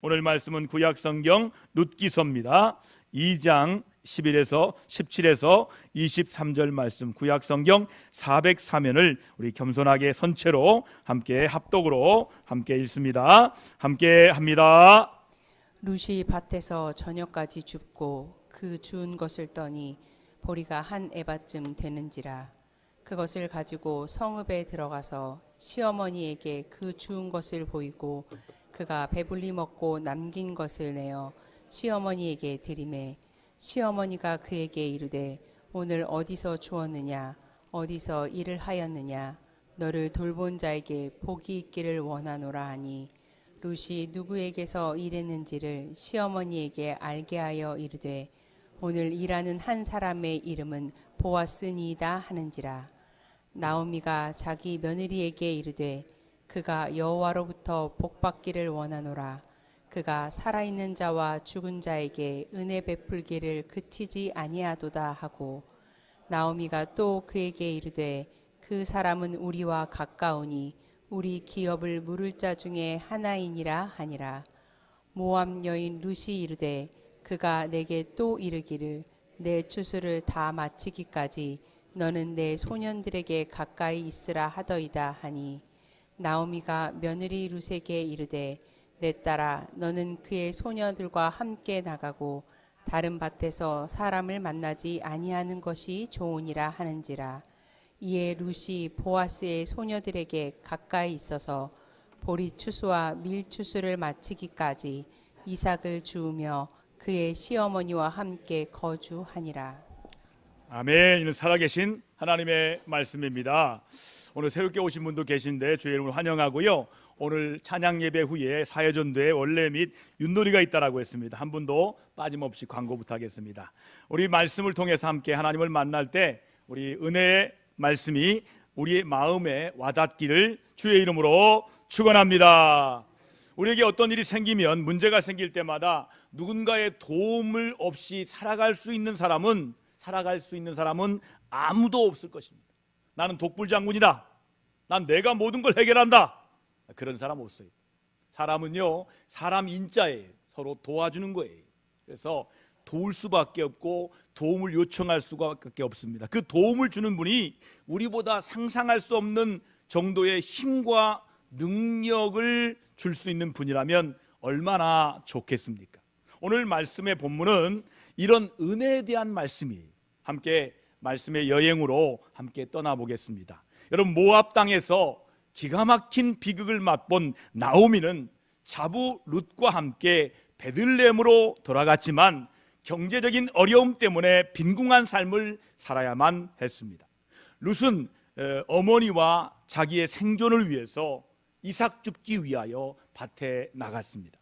오늘 말씀은 구약성경 룻기서입니다. 2장 11에서 17에서 23절 말씀, 구약성경 403면을 우리 겸손하게 선체로 함께 합독으로 함께 읽습니다. 함께 합니다. 룻이 밭에서 저녁까지 줍고 그 주운 것을 떠니 보리가 한 에바쯤 되는지라. 그것을 가지고 성읍에 들어가서 시어머니에게 그 주운 것을 보이고 그가 배불리 먹고 남긴 것을 내어 시어머니에게 드리매 시어머니가 그에게 이르되 오늘 어디서 주었느냐 어디서 일을 하였느냐 너를 돌본 자에게 복이 있기를 원하노라 하니 룻이 누구에게서 일했는지를 시어머니에게 알게 하여 이르되 오늘 일하는 한 사람의 이름은 보아스니이다 하는지라. 나오미가 자기 며느리에게 이르되 그가 여호와로부터 복받기를 원하노라. 그가 살아있는 자와 죽은 자에게 은혜 베풀기를 그치지 아니하도다 하고, 나오미가 또 그에게 이르되 그 사람은 우리와 가까우니 우리 기업을 물을 자 중에 하나이니라 하니라. 모압 여인 룻이 이르되 그가 내게 또 이르기를 내 추수를 다 마치기까지 너는 내 소년들에게 가까이 있으라 하더이다 하니, 나오미가 며느리 룻에게 이르되 내 딸아 너는 그의 소녀들과 함께 나가고 다른 밭에서 사람을 만나지 아니하는 것이 좋으니라 하는지라. 이에 룻이 보아스의 소녀들에게 가까이 있어서 보리 추수와 밀 추수를 마치기까지 이삭을 주우며 그의 시어머니와 함께 거주하니라. 아멘. 이는 살아계신 하나님의 말씀입니다. 오늘 새롭게 오신 분도 계신데 주의 이름을 환영하고요. 오늘 찬양 예배 후에 사회전도회 원래 및 윷놀이가 있다라고 했습니다. 한 분도 빠짐없이 광고 부탁하겠습니다. 우리 말씀을 통해서 함께 하나님을 만날 때 우리 은혜의 말씀이 우리의 마음에 와닿기를 주의 이름으로 축원합니다. 우리에게 어떤 일이 생기면, 문제가 생길 때마다 누군가의 도움을 없이 살아갈 수 있는 사람은 아무도 없을 것입니다. 나는 독불장군이다. 난 내가 모든 걸 해결한다. 그런 사람 없어요. 사람은요, 사람 인자예요. 서로 도와주는 거예요. 그래서 도울 수밖에 없고 도움을 요청할 수밖에 없습니다. 그 도움을 주는 분이 우리보다 상상할 수 없는 정도의 힘과 능력을 줄 수 있는 분이라면 얼마나 좋겠습니까? 오늘 말씀의 본문은 이런 은혜에 대한 말씀이에요. 함께 말씀의 여행으로 함께 떠나보겠습니다. 여러분, 모압 땅에서 기가 막힌 비극을 맛본 나오미는 자부 룻과 함께 베들레헴으로 돌아갔지만 경제적인 어려움 때문에 빈궁한 삶을 살아야만 했습니다. 룻은 어머니와 자기의 생존을 위해서 이삭 줍기 위하여 밭에 나갔습니다.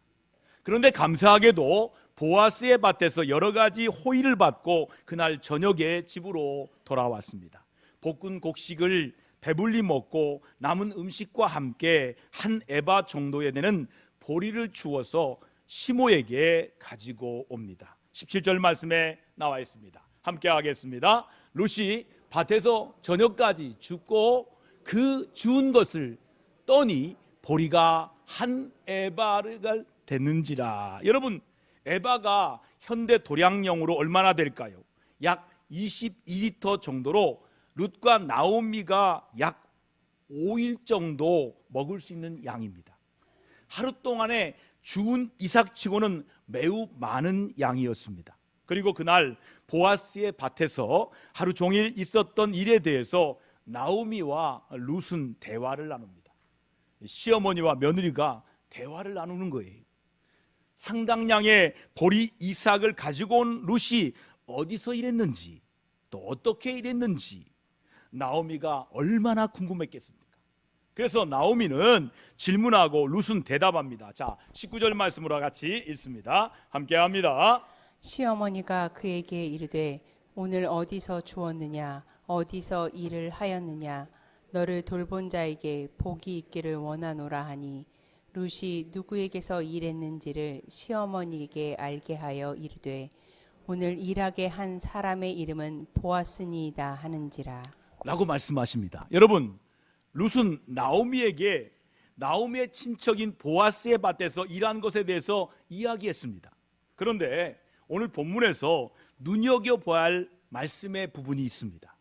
그런데 감사하게도 보아스의 밭에서 여러 가지 호의를 받고 그날 저녁에 집으로 돌아왔습니다. 볶은 곡식을 배불리 먹고 남은 음식과 함께 한 에바 정도에 되는 보리를 주어서 시모에게 가지고 옵니다. 17절 말씀에 나와 있습니다. 함께 하겠습니다. 룻이 밭에서 저녁까지 줍고 그 주운 것을 떠니 보리가 한 에바가 됐는지라. 여러분, 에바가 현대 도량령으로 얼마나 될까요? 약 22리터 정도로 룻과 나오미가 약 5일 정도 먹을 수 있는 양입니다. 하루 동안에 주운 이삭치고는 매우 많은 양이었습니다. 그리고 그날 보아스의 밭에서 하루 종일 있었던 일에 대해서 나오미와 룻은 대화를 나눕니다. 시어머니와 며느리가 대화를 나누는 거예요. 상당량의 보리 이삭을 가지고 온 룻이 어디서 일했는지, 또 어떻게 일했는지 나오미가 얼마나 궁금했겠습니까? 그래서 나오미는 질문하고 룻은 대답합니다. 자, 19절 말씀으로 같이 읽습니다. 함께 합니다. 시어머니가 그에게 이르되 오늘 어디서 주었느냐 어디서 일을 하였느냐 너를 돌본 자에게 복이 있기를 원하노라 하니, 룻이 누구에게서 일했는지를 시어머니에게 알게 하여 이르되 오늘 일하게 한 사람의 이름은 보아스니이다 하는지라. 라고 말씀하십니다. 여러분, 룻은 나오미에게 나오미의 친척인 보아스의 밭에서 일한 것에 대해서 이야기했습니다. 그런데 오늘 본문에서 눈여겨봐야 할 말씀의 부분이 있습니다.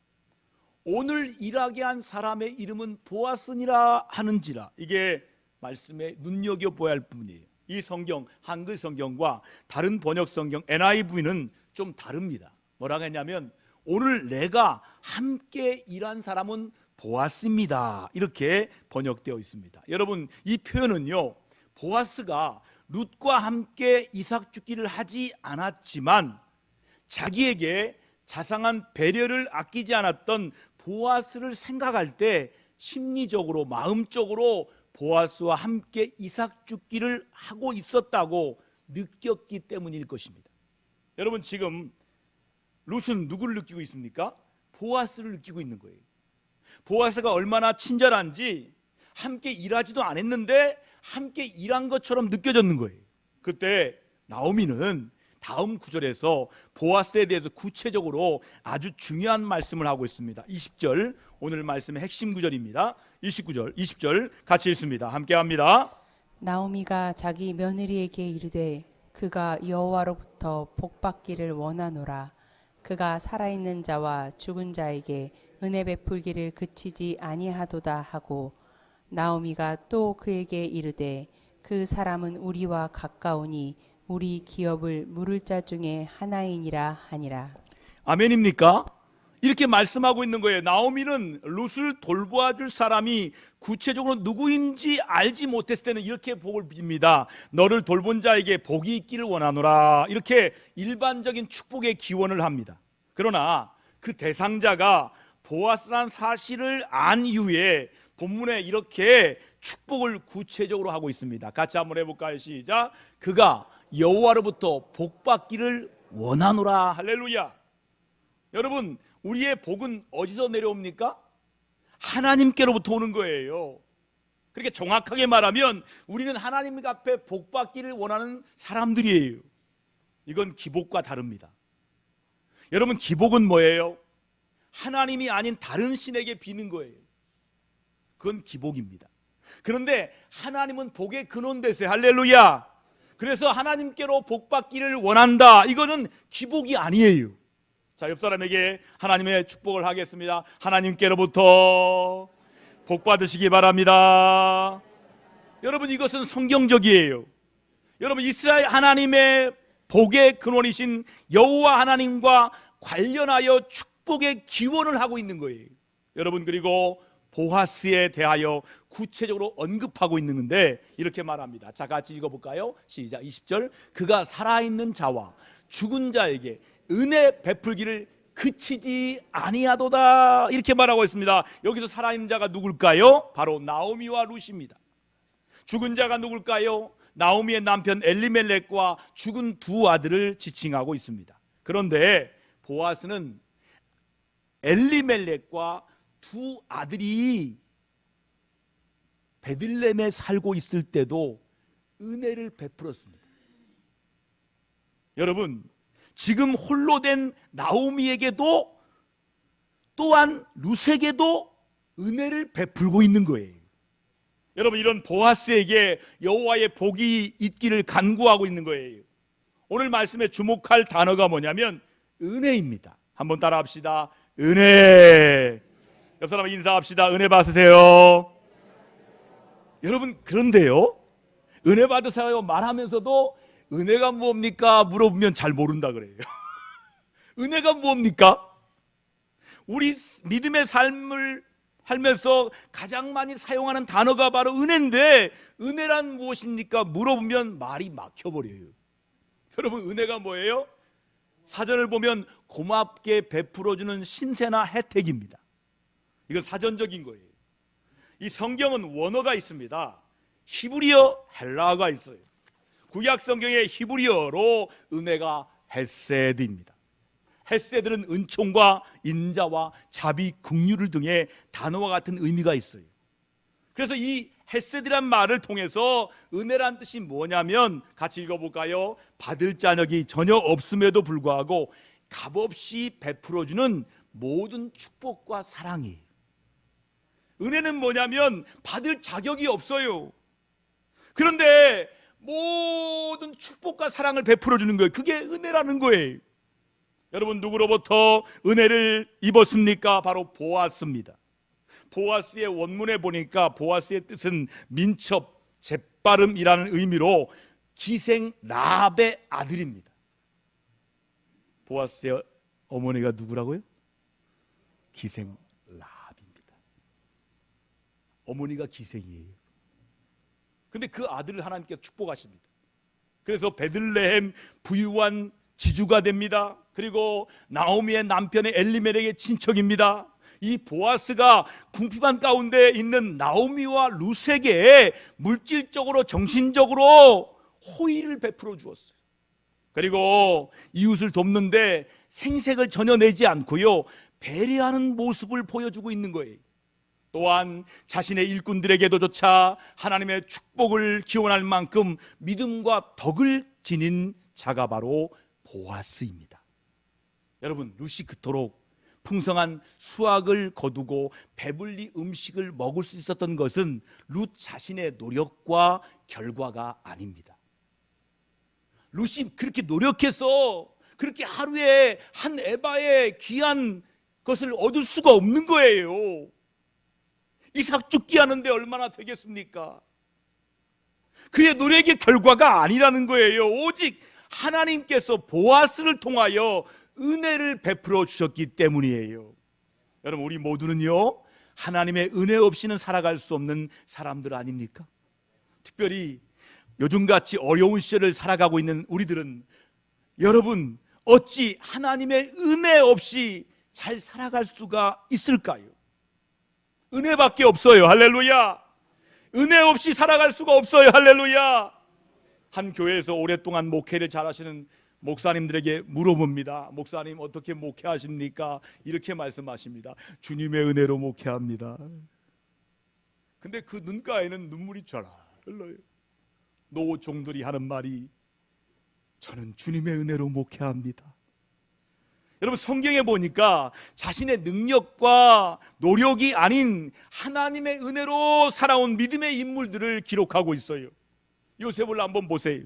오늘 일하게 한 사람의 이름은 보아스니라 하는지라. 이게 말씀에 눈여겨봐야 할 부분이에요. 이 성경, 한글 성경과 다른 번역 성경 NIV는 좀 다릅니다. 뭐라고 했냐면 오늘 내가 함께 일한 사람은 보아스입니다. 이렇게 번역되어 있습니다. 여러분, 이 표현은요, 보아스가 룻과 함께 이삭 죽기를 하지 않았지만 자기에게 자상한 배려를 아끼지 않았던 보아스를 생각할 때 심리적으로, 마음적으로 보아스와 함께 이삭 죽기를 하고 있었다고 느꼈기 때문일 것입니다. 여러분, 지금 룻은 누구를 느끼고 있습니까? 보아스를 느끼고 있는 거예요. 보아스가 얼마나 친절한지 함께 일하지도 않았는데 함께 일한 것처럼 느껴졌는 거예요. 그때 나오미는 다음 구절에서 보아스에 대해서 구체적으로 아주 중요한 말씀을 하고 있습니다. 20절, 오늘 말씀의 핵심 구절입니다. 29절, 20절 같이 읽습니다. 함께 합니다. 나오미가 자기 며느리에게 이르되 그가 여호와로부터 복받기를 원하노라. 그가 살아있는 자와 죽은 자에게 은혜 베풀기를 그치지 아니하도다 하고, 나오미가 또 그에게 이르되 그 사람은 우리와 가까우니 우리 기업을 물을 자 중에 하나이니라 하니라. 아멘입니까? 이렇게 말씀하고 있는 거예요. 나오미는 룻을 돌보아줄 사람이 구체적으로 누구인지 알지 못했을 때는 이렇게 복을 빕니다. 너를 돌본 자에게 복이 있기를 원하노라. 이렇게 일반적인 축복의 기원을 합니다. 그러나 그 대상자가 보아스라는 사실을 안 이후에 본문에 이렇게 축복을 구체적으로 하고 있습니다. 같이 한번 해볼까요? 시작. 그가 여호와로부터 복받기를 원하노라. 할렐루야. 여러분, 우리의 복은 어디서 내려옵니까? 하나님께로부터 오는 거예요. 그렇게 정확하게 말하면 우리는 하나님 앞에 복받기를 원하는 사람들이에요. 이건 기복과 다릅니다. 여러분, 기복은 뭐예요? 하나님이 아닌 다른 신에게 비는 거예요. 그건 기복입니다. 그런데 하나님은 복의 근원 되세요. 할렐루야. 그래서 하나님께로 복받기를 원한다. 이거는 기복이 아니에요. 자, 옆 사람에게 하나님의 축복을 하겠습니다. 하나님께로부터 복 받으시기 바랍니다. 여러분, 이것은 성경적이에요. 여러분, 이스라엘 하나님의 복의 근원이신 여호와 하나님과 관련하여 축복의 기원을 하고 있는 거예요. 여러분, 그리고 보아스에 대하여 구체적으로 언급하고 있는데 이렇게 말합니다. 자, 같이 읽어볼까요? 시작. 20절. 그가 살아있는 자와 죽은 자에게 은혜 베풀기를 그치지 아니하도다. 이렇게 말하고 있습니다. 여기서 살아있는 자가 누굴까요? 바로 나오미와 룻입니다. 죽은 자가 누굴까요? 나오미의 남편 엘리멜렉과 죽은 두 아들을 지칭하고 있습니다. 그런데 보아스는 엘리멜렉과 두 아들이 베들레헴에 살고 있을 때도 은혜를 베풀었습니다. 여러분, 지금 홀로 된 나오미에게도 또한 룻에게도 은혜를 베풀고 있는 거예요. 여러분, 이런 보아스에게 여호와의 복이 있기를 간구하고 있는 거예요. 오늘 말씀에 주목할 단어가 뭐냐면 은혜입니다. 한번 따라 합시다. 은혜. 옆 사람 인사합시다. 은혜 받으세요. 여러분, 그런데요, 은혜 받으세요 말하면서도 은혜가 무엇입니까? 물어보면 잘 모른다 그래요. 은혜가 무엇입니까? 우리 믿음의 삶을 살면서 가장 많이 사용하는 단어가 바로 은혜인데, 은혜란 무엇입니까? 물어보면 말이 막혀버려요. 여러분, 은혜가 뭐예요? 사전을 보면 고맙게 베풀어주는 신세나 혜택입니다. 이건 사전적인 거예요. 이 성경은 원어가 있습니다. 히브리어, 헬라어가 있어요. 구약 성경의 히브리어로 은혜가 헤세드입니다. 헤세드는 은총과 인자와 자비, 긍휼을 등의 단어와 같은 의미가 있어요. 그래서 이 헤세드란 말을 통해서 은혜란 뜻이 뭐냐면, 같이 읽어볼까요? 받을 자격이 전혀 없음에도 불구하고 값없이 베풀어주는 모든 축복과 사랑이에요. 은혜는 뭐냐면 받을 자격이 없어요. 그런데 모든 축복과 사랑을 베풀어 주는 거예요. 그게 은혜라는 거예요. 여러분, 누구로부터 은혜를 입었습니까? 바로 보아스입니다. 보아스의 원문에 보니까 보아스의 뜻은 민첩, 재빠름이라는 의미로 기생 라합의 아들입니다. 보아스의 어머니가 누구라고요? 기생 라합입니다. 어머니가 기생이에요. 근데 그 아들을 하나님께서 축복하십니다. 그래서 베들레헴 부유한 지주가 됩니다. 그리고 나오미의 남편의 엘리멜렉의 친척입니다. 이 보아스가 궁핍한 가운데 있는 나오미와 룻에게 물질적으로 정신적으로 호의를 베풀어 주었어요. 그리고 이웃을 돕는데 생색을 전혀 내지 않고요, 배려하는 모습을 보여주고 있는 거예요. 또한 자신의 일꾼들에게도조차 하나님의 축복을 기원할 만큼 믿음과 덕을 지닌 자가 바로 보아스입니다. 여러분, 룻이 그토록 풍성한 수확을 거두고 배불리 음식을 먹을 수 있었던 것은 룻 자신의 노력과 결과가 아닙니다. 룻이 그렇게 노력해서 그렇게 하루에 한 에바의 귀한 것을 얻을 수가 없는 거예요. 이삭 죽게 하는데 얼마나 되겠습니까? 그의 노력의 결과가 아니라는 거예요. 오직 하나님께서 보아스를 통하여 은혜를 베풀어 주셨기 때문이에요. 여러분, 우리 모두는요, 하나님의 은혜 없이는 살아갈 수 없는 사람들 아닙니까? 특별히 요즘같이 어려운 시절을 살아가고 있는 우리들은, 여러분, 어찌 하나님의 은혜 없이 잘 살아갈 수가 있을까요? 은혜밖에 없어요. 할렐루야. 은혜 없이 살아갈 수가 없어요. 할렐루야. 한 교회에서 오랫동안 목회를 잘하시는 목사님들에게 물어봅니다. 목사님, 어떻게 목회하십니까? 이렇게 말씀하십니다. 주님의 은혜로 목회합니다. 근데 그 눈가에는 눈물이 촤라 흘러요. 노종들이 하는 말이, 저는 주님의 은혜로 목회합니다. 여러분, 성경에 보니까 자신의 능력과 노력이 아닌 하나님의 은혜로 살아온 믿음의 인물들을 기록하고 있어요. 요셉을 한번 보세요.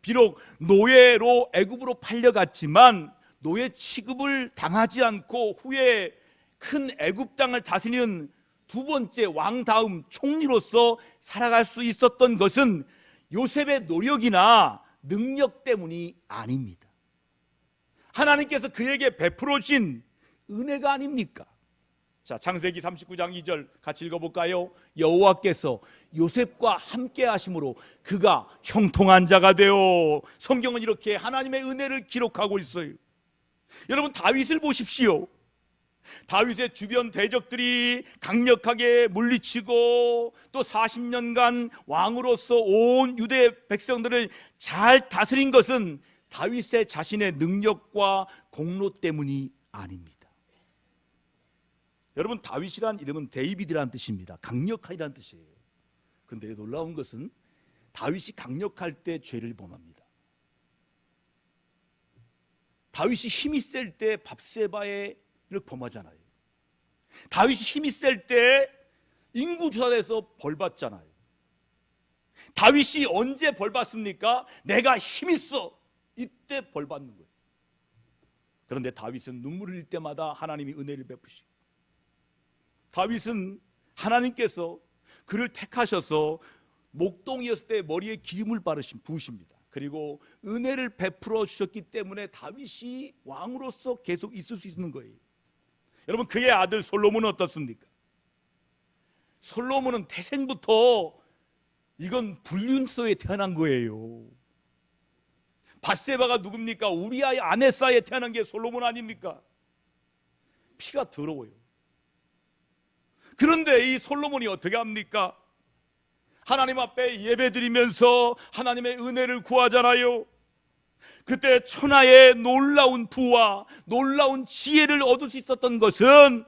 비록 노예로 애굽으로 팔려갔지만 노예 취급을 당하지 않고 후에 큰 애굽 땅을 다스리는 두 번째 왕 다음 총리로서 살아갈 수 있었던 것은 요셉의 노력이나 능력 때문이 아닙니다. 하나님께서 그에게 베풀어 주신 은혜가 아닙니까? 자, 창세기 39장 2절 같이 읽어볼까요? 여호와께서 요셉과 함께 하심으로 그가 형통한 자가 되어. 성경은 이렇게 하나님의 은혜를 기록하고 있어요. 여러분, 다윗을 보십시오. 다윗의 주변 대적들이 강력하게 물리치고 또 40년간 왕으로서 온 유대 백성들을 잘 다스린 것은 다윗의 자신의 능력과 공로 때문이 아닙니다. 여러분, 다윗이란 이름은 데이비드라는 뜻입니다. 강력하이라는 뜻이에요. 근데 놀라운 것은 다윗이 강력할 때 죄를 범합니다. 다윗이 힘이 셀 때 밧세바를 범하잖아요. 다윗이 힘이 셀 때 인구조사에서 벌받잖아요. 다윗이 언제 벌받습니까? 내가 힘 있어, 이때 벌받는 거예요. 그런데 다윗은 눈물 흘릴 때마다 하나님이 은혜를 베푸시고, 다윗은 하나님께서 그를 택하셔서 목동이었을 때 머리에 기름을 부으십니다. 그리고 은혜를 베풀어 주셨기 때문에 다윗이 왕으로서 계속 있을 수 있는 거예요. 여러분, 그의 아들 솔로몬은 어떻습니까? 솔로몬은 태생부터 이건 불륜서에 태어난 거예요. 밧세바가 누굽니까? 우리아의 아내 사이에 태어난 게 솔로몬 아닙니까? 피가 더러워요. 그런데 이 솔로몬이 어떻게 합니까? 하나님 앞에 예배드리면서 하나님의 은혜를 구하잖아요. 그때 천하의 놀라운 부와 놀라운 지혜를 얻을 수 있었던 것은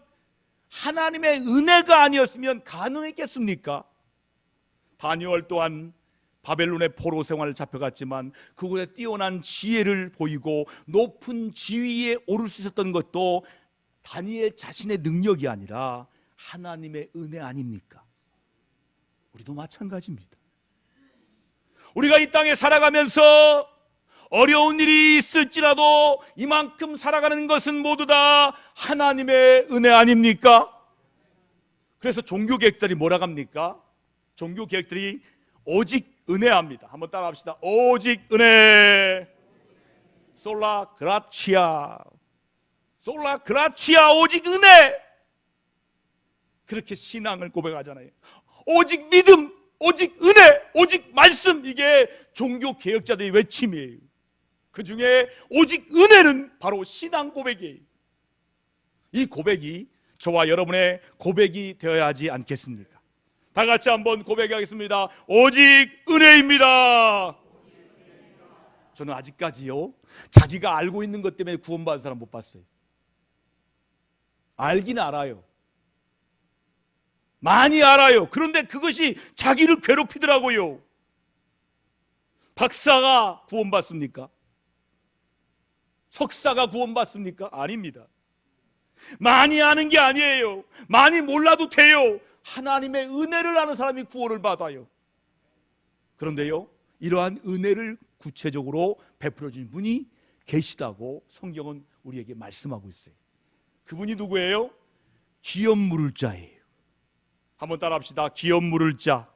하나님의 은혜가 아니었으면 가능했겠습니까? 다니엘 또한 바벨론의 포로 생활을 잡혀갔지만 그곳에 뛰어난 지혜를 보이고 높은 지위에 오를 수 있었던 것도 다니엘 자신의 능력이 아니라 하나님의 은혜 아닙니까? 우리도 마찬가지입니다. 우리가 이 땅에 살아가면서 어려운 일이 있을지라도 이만큼 살아가는 것은 모두 다 하나님의 은혜 아닙니까? 그래서 종교개혁들이 뭐라고 합니까? 종교개혁들이 오직 은혜합니다. 한번 따라합시다. 오직 은혜. 솔라 그라치아. 솔라 그라치아, 오직 은혜. 그렇게 신앙을 고백하잖아요. 오직 믿음, 오직 은혜, 오직 말씀. 이게 종교개혁자들의 외침이에요. 그 중에 오직 은혜는 바로 신앙 고백이에요. 이 고백이 저와 여러분의 고백이 되어야 하지 않겠습니까? 다 같이 한번 고백하겠습니다. 오직 은혜입니다. 저는 아직까지요, 자기가 알고 있는 것 때문에 구원받은 사람 못 봤어요. 알긴 알아요. 많이 알아요. 그런데 그것이 자기를 괴롭히더라고요. 박사가 구원받습니까? 석사가 구원받습니까? 아닙니다. 많이 아는 게 아니에요. 많이 몰라도 돼요. 하나님의 은혜를 아는 사람이 구원을 받아요. 그런데요, 이러한 은혜를 구체적으로 베풀어 주신 분이 계시다고 성경은 우리에게 말씀하고 있어요. 그분이 누구예요? 기업 물을 자예요. 한번 따라합시다. 기업 물을 자.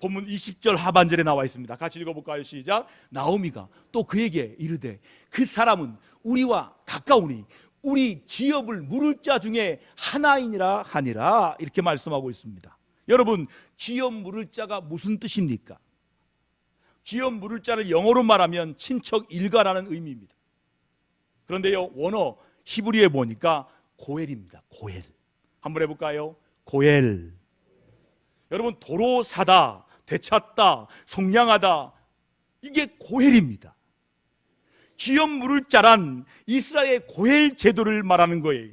본문 20절 하반절에 나와 있습니다. 같이 읽어볼까요? 시작. 나오미가 또 그에게 이르되 그 사람은 우리와 가까우니 우리 기업을 물을 자 중에 하나이니라 하니라. 이렇게 말씀하고 있습니다. 여러분, 기업 물을 자가 무슨 뜻입니까? 기업 물을 자를 영어로 말하면 친척 일가라는 의미입니다. 그런데요, 원어 히브리에 보니까 고엘입니다. 고엘. 한번 해볼까요? 고엘. 여러분, 도로 사다, 되찾다, 속량하다, 이게 고엘입니다. 기업 물을 자란 이스라엘 고엘 제도를 말하는 거예요.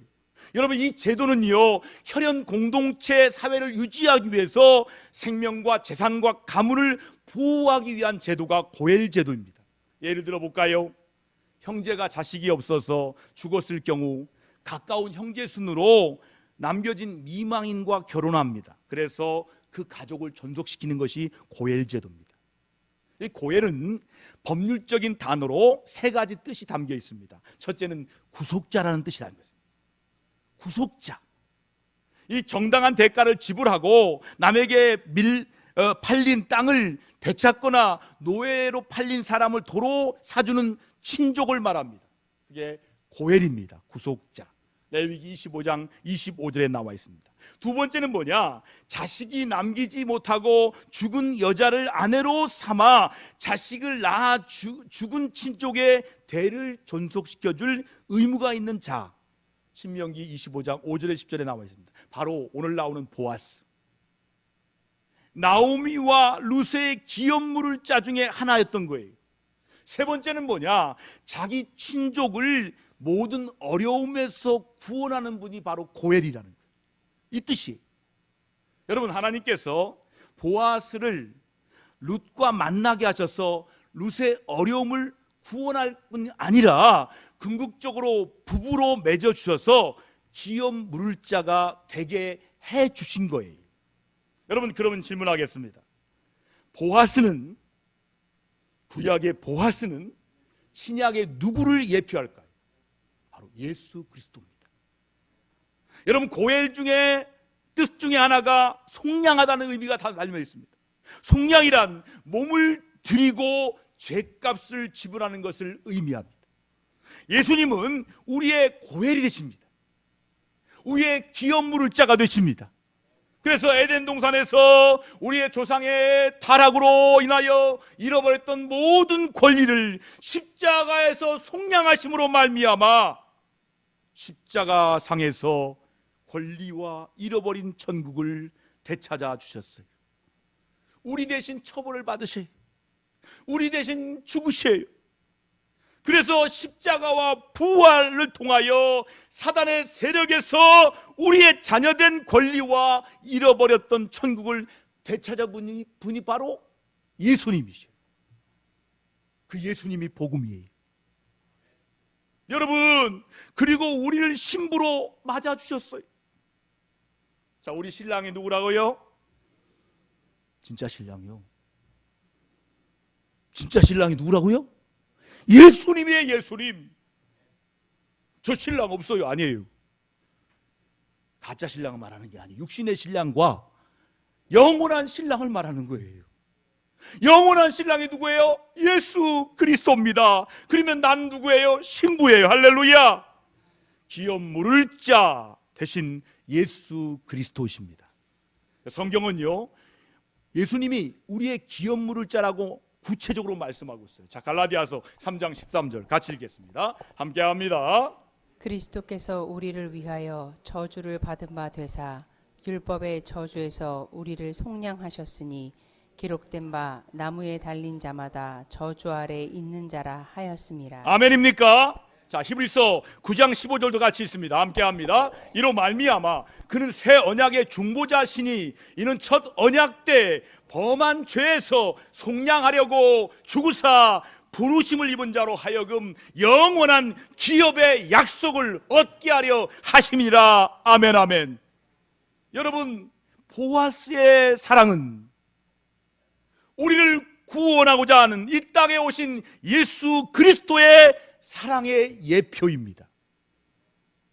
여러분, 이 제도는요, 혈연 공동체 사회를 유지하기 위해서 생명과 재산과 가문을 보호하기 위한 제도가 고엘 제도입니다. 예를 들어 볼까요? 형제가 자식이 없어서 죽었을 경우 가까운 형제 순으로 남겨진 미망인과 결혼합니다. 그래서 그 가족을 존속시키는 것이 고엘 제도입니다. 이 고엘은 법률적인 단어로 세 가지 뜻이 담겨 있습니다. 첫째는 구속자라는 뜻이 담겨 있습니다. 구속자. 이 정당한 대가를 지불하고 남에게 팔린 땅을 되찾거나 노예로 팔린 사람을 도로 사주는 친족을 말합니다. 그게 고엘입니다. 구속자. 레위기 25장 25절에 나와 있습니다. 두 번째는 뭐냐? 자식이 남기지 못하고 죽은 여자를 아내로 삼아 자식을 낳아 죽은 친족의 대를 존속시켜줄 의무가 있는 자. 신명기 25장 5절에 10절에 나와 있습니다. 바로 오늘 나오는 보아스. 나오미와 루세의 기업 물을 자 중에 하나였던 거예요. 세 번째는 뭐냐? 자기 친족을 모든 어려움에서 구원하는 분이 바로 고엘이라는 거예요. 이 뜻이, 여러분, 하나님께서 보아스를 룻과 만나게 하셔서 룻의 어려움을 구원할 뿐 아니라 궁극적으로 부부로 맺어 주셔서 기업 물을 자가 되게 해 주신 거예요. 여러분, 그러면 질문하겠습니다. 보아스는, 구약의 보아스는 신약의 누구를 예표할까요? 바로 예수 그리스도입니다. 여러분, 고엘 중에 뜻 중에 하나가 속량하다는 의미가 다 달려 있습니다. 속량이란 몸을 드리고 죄값을 지불하는 것을 의미합니다. 예수님은 우리의 고엘이 되십니다. 우리의 기업 물을 자가 되십니다. 그래서 에덴 동산에서 우리의 조상의 타락으로 인하여 잃어버렸던 모든 권리를 십자가에서 속량하심으로 말미암아 십자가 상에서 권리와 잃어버린 천국을 되찾아 주셨어요. 우리 대신 처벌을 받으셔요. 우리 대신 죽으셔요. 그래서 십자가와 부활을 통하여 사단의 세력에서 우리의 자녀된 권리와 잃어버렸던 천국을 되찾아 분이 바로 예수님이셔요. 그 예수님이 복음이에요. 여러분, 그리고 우리를 신부로 맞아주셨어요. 자, 우리 신랑이 누구라고요? 진짜 신랑이요. 진짜 신랑이 누구라고요? 예수님이에요. 예수님. 저 신랑 없어요. 아니에요. 가짜 신랑을 말하는 게 아니에요. 육신의 신랑과 영원한 신랑을 말하는 거예요. 영원한 신랑이 누구예요? 예수 그리스도입니다. 그러면 난 누구예요? 신부예요. 할렐루야. 기업 물을 자 대신 예수 그리스도이십니다. 성경은요, 예수님이 우리의 기업 물을 자라고 구체적으로 말씀하고 있어요. 자, 갈라디아서 3장 13절 같이 읽겠습니다. 함께 합니다. 그리스도께서 우리를 위하여 저주를 받은 바 되사 율법의 저주에서 우리를 속량하셨으니 기록된 바 나무에 달린 자마다 저주 아래 있는 자라 하였음이라. 아멘입니까? 자, 히브리서 9장 15절도 같이 있습니다. 함께 합니다. 이로 말미암아 그는 새 언약의 중보자시니 이는 첫 언약 때 범한 죄에서 속량하려고 죽으사 부르심을 입은 자로 하여금 영원한 기업의 약속을 얻게 하려 하심이라. 아멘, 아멘. 여러분, 보아스의 사랑은 우리를 구원하고자 하는 이 땅에 오신 예수 그리스도의 사랑의 예표입니다.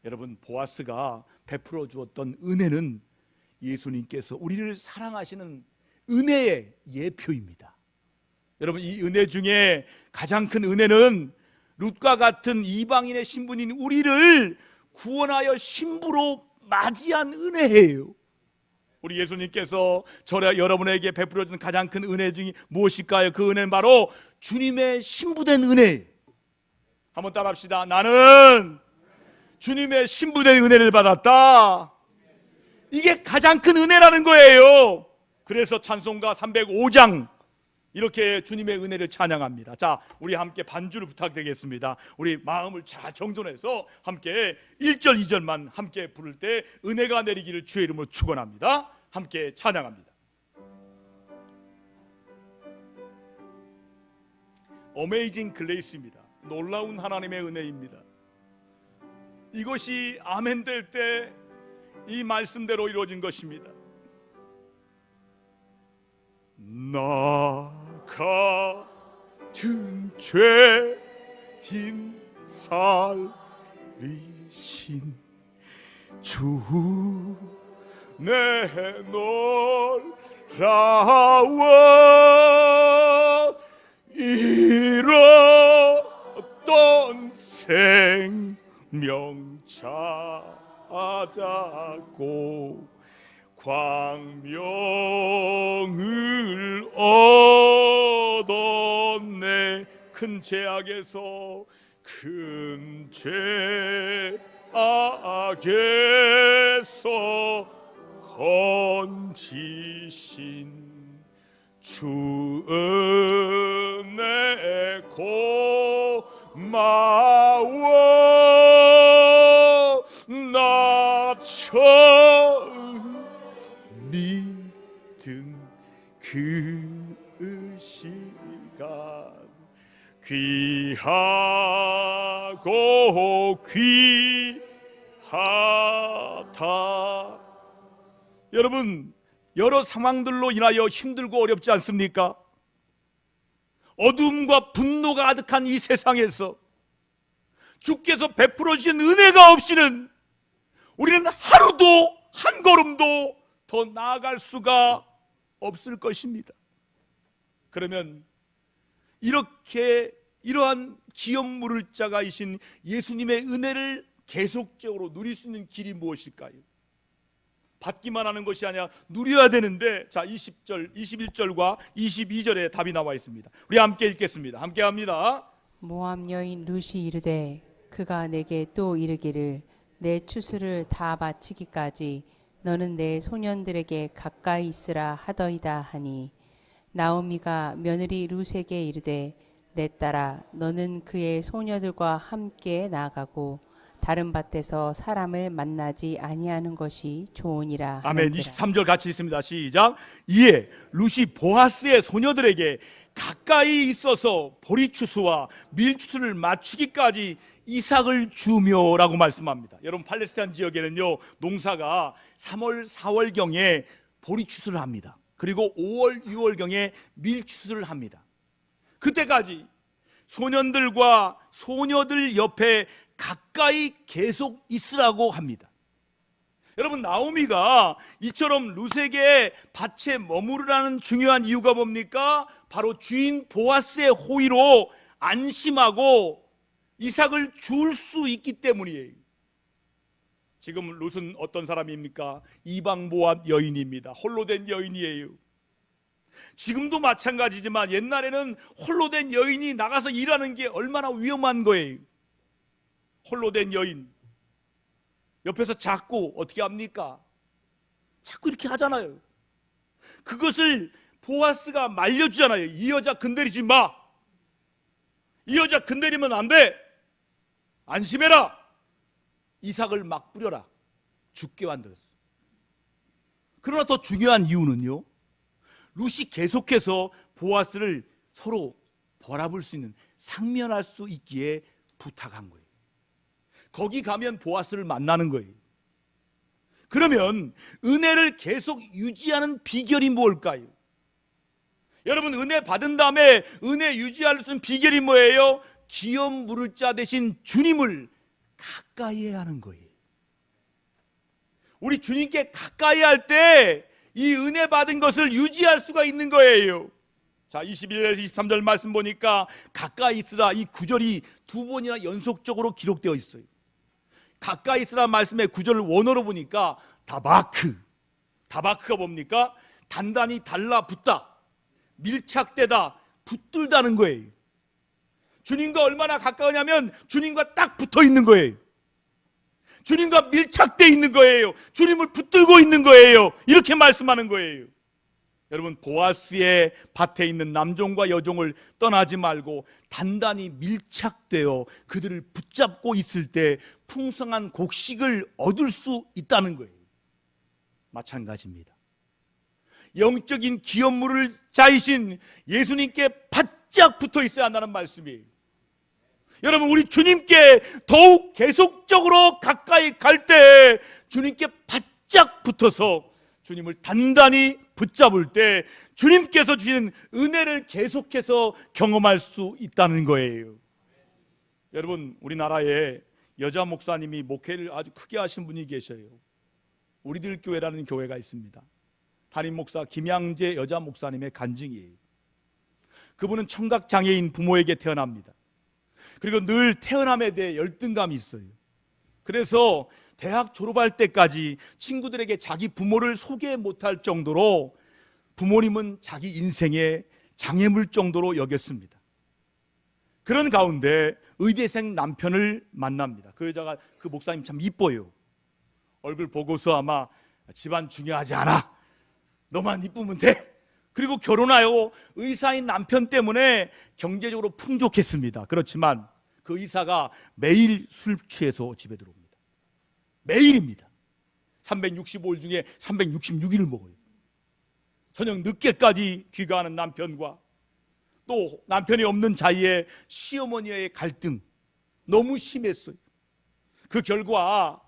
여러분, 보아스가 베풀어 주었던 은혜는 예수님께서 우리를 사랑하시는 은혜의 예표입니다. 여러분, 이 은혜 중에 가장 큰 은혜는 룻과 같은 이방인의 신분인 우리를 구원하여 신부로 맞이한 은혜예요. 우리 예수님께서 여러분에게 베풀어 준 가장 큰 은혜 중이 무엇일까요? 그 은혜는 바로 주님의 신부된 은혜. 한번 따라합시다. 나는 주님의 신부된 은혜를 받았다. 이게 가장 큰 은혜라는 거예요. 그래서 찬송가 305장 이렇게 주님의 은혜를 찬양합니다. 자, 우리 함께 반주를 부탁드리겠습니다. 우리 마음을 잘 정돈해서 함께 1절 2절만 함께 부를 때 은혜가 내리기를 주의 이름으로 축원합니다. 함께 찬양합니다. 어메이징 그레이스입니다. 놀라운 하나님의 은혜입니다. 이것이 아멘 될 때 이 말씀대로 이루어진 것입니다. 나 같은 죄인 살리신 주 내놀라워 잃었던 생명 찾았고 광명을 얻었네. 큰 죄악에서 큰 죄악에서 건지신 주 은혜 고마워. 나 처음 믿은 그 시간 귀하고 귀하다. 여러분, 여러 상황들로 인하여 힘들고 어렵지 않습니까? 어둠과 분노가 가득한 이 세상에서 주께서 베풀어 주신 은혜가 없이는 우리는 하루도 한 걸음도 더 나아갈 수가 없을 것입니다. 그러면 이러한 기업 물을 자가이신 예수님의 은혜를 계속적으로 누릴 수 있는 길이 무엇일까요? 받기만 하는 것이 아니라 누려야 되는데, 자, 20절, 21절과 22절에 답이 나와 있습니다. 우리 함께 읽겠습니다. 함께 합니다. 모압 여인 룻이 이르되 그가 내게 또 이르기를 내 추수를 다 마치기까지 너는 내 소년들에게 가까이 있으라 하더이다 하니 나오미가 며느리 룻에게 이르되 내 딸아 너는 그의 소녀들과 함께 나가고 다른 밭에서 사람을 만나지 아니하는 것이 좋으니라. 아멘. 하는지라. 23절 같이 있습니다. 시작. 이에 룻이 보아스의 소녀들에게 가까이 있어서 보리추수와 밀추수를 맞추기까지 이삭을 주며라고 말씀합니다. 여러분, 팔레스타인 지역에는요, 농사가 3월 4월경에 보리추수를 합니다. 그리고 5월 6월경에 밀추수를 합니다. 그때까지 소년들과 소녀들 옆에 가까이 계속 있으라고 합니다. 여러분, 나오미가 이처럼 룻에게 밭에 머무르라는 중요한 이유가 뭡니까? 바로 주인 보아스의 호의로 안심하고 이삭을 줄 수 있기 때문이에요. 지금 룻은 어떤 사람입니까? 이방 모압 여인입니다. 홀로 된 여인이에요. 지금도 마찬가지지만 옛날에는 홀로 된 여인이 나가서 일하는 게 얼마나 위험한 거예요. 홀로 된 여인 옆에서 자꾸 어떻게 합니까? 자꾸 이렇게 하잖아요. 그것을 보아스가 말려주잖아요. 이 여자 건드리지 마. 이 여자 건드리면 안 돼. 안심해라. 이삭을 막 뿌려라. 죽게 만들었어. 그러나 더 중요한 이유는요, 룻이 계속해서 보아스를 서로 바라볼 수 있는, 상면할 수 있기에 부탁한 거예요. 거기 가면 보아스를 만나는 거예요. 그러면 은혜를 계속 유지하는 비결이 뭘까요? 여러분, 은혜 받은 다음에 은혜 유지할 수 있는 비결이 뭐예요? 기업 물을 자 대신 주님을 가까이 해야 하는 거예요. 우리 주님께 가까이 할 때 이 은혜 받은 것을 유지할 수가 있는 거예요. 자, 21절 23절 말씀 보니까 가까이 있으라, 이 구절이 두 번이나 연속적으로 기록되어 있어요. 가까이 있으라 말씀의 구절을 원어로 보니까 다바크가 뭡니까? 단단히 달라붙다, 밀착되다, 붙들다는 거예요. 주님과 얼마나 가까우냐면 주님과 딱 붙어 있는 거예요. 주님과 밀착되어 있는 거예요. 주님을 붙들고 있는 거예요. 이렇게 말씀하는 거예요. 여러분, 보아스의 밭에 있는 남종과 여종을 떠나지 말고 단단히 밀착되어 그들을 붙잡고 있을 때 풍성한 곡식을 얻을 수 있다는 거예요. 마찬가지입니다. 영적인 기업물을 짜이신 예수님께 바짝 붙어 있어야 한다는 말씀이에요. 여러분, 우리 주님께 더욱 계속적으로 가까이 갈 때 주님께 바짝 붙어서 주님을 단단히 붙잡을 때 주님께서 주시는 은혜를 계속해서 경험할 수 있다는 거예요. 여러분, 우리나라에 여자 목사님이 목회를 아주 크게 하신 분이 계셔요. 우리들 교회라는 교회가 있습니다. 담임 목사 김양재 여자 목사님의 간증이에요. 그분은 청각장애인 부모에게 태어납니다. 그리고 늘 태어남에 대해 열등감이 있어요. 그래서 대학 졸업할 때까지 친구들에게 자기 부모를 소개 못할 정도로 부모님은 자기 인생의 장애물 정도로 여겼습니다. 그런 가운데 의대생 남편을 만납니다. 그 여자가, 그 목사님 참 이뻐요. 얼굴 보고서 아마 집안 중요하지 않아, 너만 이쁘면 돼. 그리고 결혼하여 의사인 남편 때문에 경제적으로 풍족했습니다. 그렇지만 그 의사가 매일 술 취해서 집에 들어옵니다. 매일입니다. 365일 중에 366일을 먹어요. 저녁 늦게까지 귀가하는 남편과 또 남편이 없는 자리에 시어머니의 갈등 너무 심했어요. 그 결과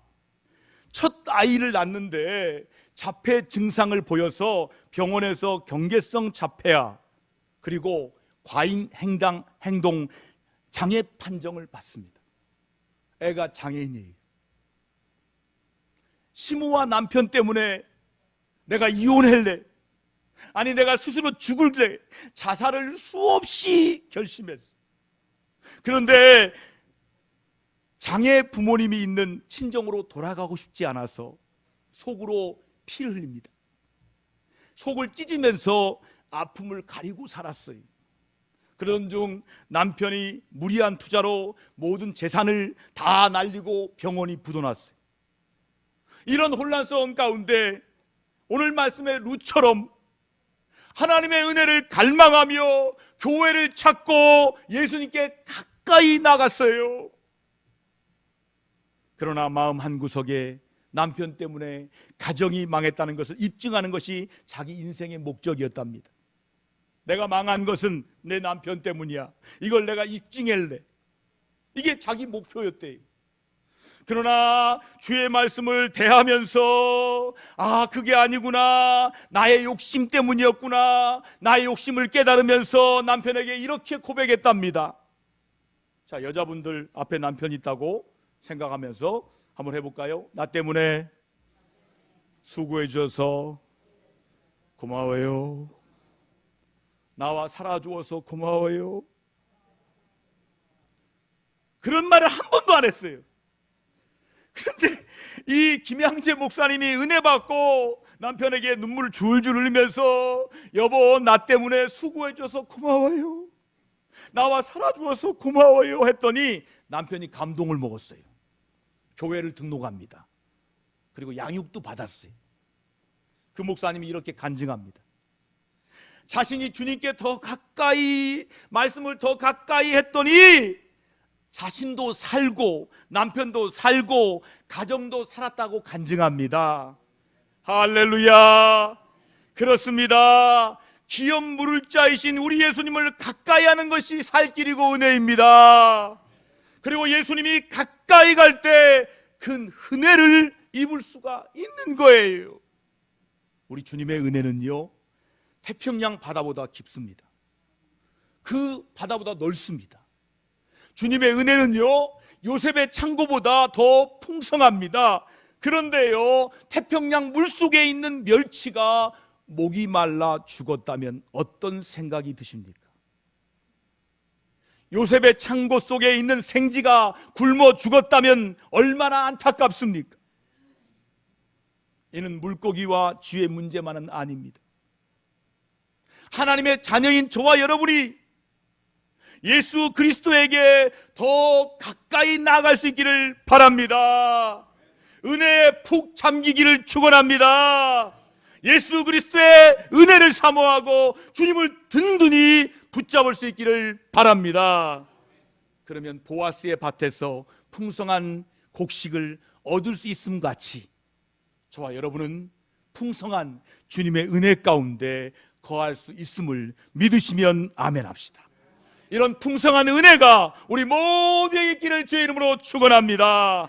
첫 아이를 낳는데 자폐 증상을 보여서 병원에서 경계성 자폐아 그리고 과잉 행동 장애 판정을 받습니다. 애가 장애인이에요. 시모와 남편 때문에 내가 이혼할래, 아니 내가 스스로 죽을래, 자살을 수없이 결심했어. 그런데 장애 부모님이 있는 친정으로 돌아가고 싶지 않아서 속으로 피를 흘립니다. 속을 찢으면서 아픔을 가리고 살았어요. 그런 중 남편이 무리한 투자로 모든 재산을 다 날리고 병원이 부도났어요. 이런 혼란스러운 가운데 오늘 말씀의 룻처럼 하나님의 은혜를 갈망하며 교회를 찾고 예수님께 가까이 나갔어요. 그러나 마음 한구석에 남편 때문에 가정이 망했다는 것을 입증하는 것이 자기 인생의 목적이었답니다. 내가 망한 것은 내 남편 때문이야. 이걸 내가 입증할래. 이게 자기 목표였대요. 그러나 주의 말씀을 대하면서 그게 아니구나, 나의 욕심 때문이었구나, 나의 욕심을 깨달으면서 남편에게 이렇게 고백했답니다. 자, 여자분들 앞에 남편 있다고 생각하면서 한번 해볼까요? 나 때문에 수고해 줘서 고마워요. 나와 살아주어서 고마워요. 그런 말을 한 번도 안 했어요. 그런데 이 김양재 목사님이 은혜 받고 남편에게 눈물을 줄줄 흘리면서 여보, 나 때문에 수고해줘서 고마워요, 나와 살아주어서 고마워요 했더니 남편이 감동을 먹었어요. 교회를 등록합니다. 그리고 양육도 받았어요. 그 목사님이 이렇게 간증합니다. 자신이 주님께 더 가까이, 말씀을 더 가까이 했더니 자신도 살고 남편도 살고 가정도 살았다고 간증합니다. 할렐루야. 그렇습니다. 기업 물을 자이신 우리 예수님을 가까이 하는 것이 살 길이고 은혜입니다. 그리고 예수님이 가까이 갈 때 큰 은혜를 입을 수가 있는 거예요. 우리 주님의 은혜는요, 태평양 바다보다 깊습니다. 그 바다보다 넓습니다. 주님의 은혜는요, 요셉의 창고보다 더 풍성합니다. 그런데요, 태평양 물속에 있는 멸치가 목이 말라 죽었다면 어떤 생각이 드십니까? 요셉의 창고 속에 있는 생쥐가 굶어 죽었다면 얼마나 안타깝습니까? 이는 물고기와 쥐의 문제만은 아닙니다. 하나님의 자녀인 저와 여러분이 예수 그리스도에게 더 가까이 나아갈 수 있기를 바랍니다. 은혜에 푹 잠기기를 축원합니다. 예수 그리스도의 은혜를 사모하고 주님을 든든히 붙잡을 수 있기를 바랍니다. 그러면 보아스의 밭에서 풍성한 곡식을 얻을 수 있음 같이 저와 여러분은 풍성한 주님의 은혜 가운데 거할 수 있음을 믿으시면 아멘 합시다. 이런 풍성한 은혜가 우리 모두에게 있기를 주의 이름으로 축원합니다.